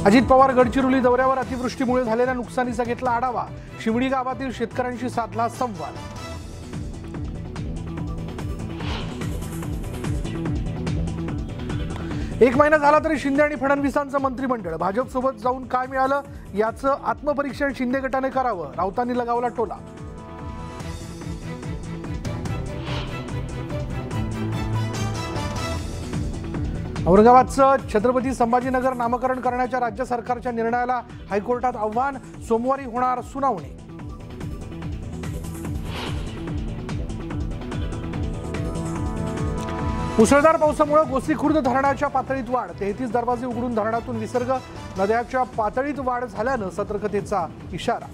अजित पवार गडचिरोली दौऱ्यावर अतिवृष्टीमुळे झालेल्या नुकसानीचा घेतला आढावा। शिवडी गावातील शेतकऱ्यांशी साधला संवाद। एक महिना झाला तरी शिंदे आणि फडणवीसांचं मंत्रिमंडळ। भाजपसोबत जाऊन काय मिळालं याचं आत्मपरीक्षण शिंदे गटाने करावं, राऊतांनी लगावला टोला। औरंगाबादचं छत्रपती संभाजीनगर नामकरण करण्याच्या राज्य सरकारच्या निर्णयाला हायकोर्टात आव्हान। सोमवारी होणार सुनावणी। मुसळधार पावसामुळे गोसीखुर्द धरणाच्या पातळीत वाढ। 33 दरवाजे उघडून धरणातून विसर्ग। नद्याच्या पातळीत वाढ झाल्यानं सतर्कतेचा इशारा।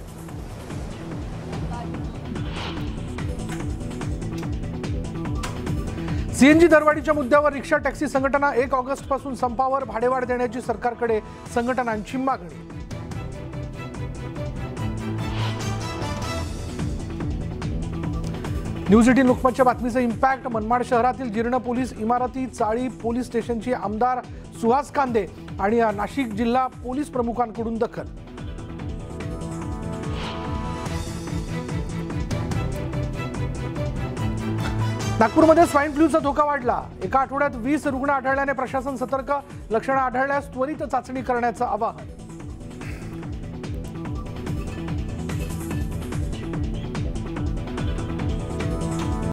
सीएनजी दरवाढीच्या मुद्द्यावर रिक्षा टॅक्सी संघटना 1 ऑगस्ट पासून संपावर। भाडेवाढ देण्याची सरकारकडे संघटनांची मागणी। न्यूज 18 लोकमतच्या बातमीचा इम्पॅक्ट। मनमाड शहरातील जीर्ण पोलीस इमारती, चाळी पोलीस स्टेशनची आमदार सुहास कांदे आणि नाशिक जिल्हा पोलीस प्रमुखांकडून दखल। नागपूरमध्ये स्वाईन फ्लूचा धोका वाढला। एका आठवड्यात 20 रुग्ण आढळल्याने प्रशासन सतर्क। लक्षणं आढळल्यास त्वरित चाचणी करण्याचं आवाहन।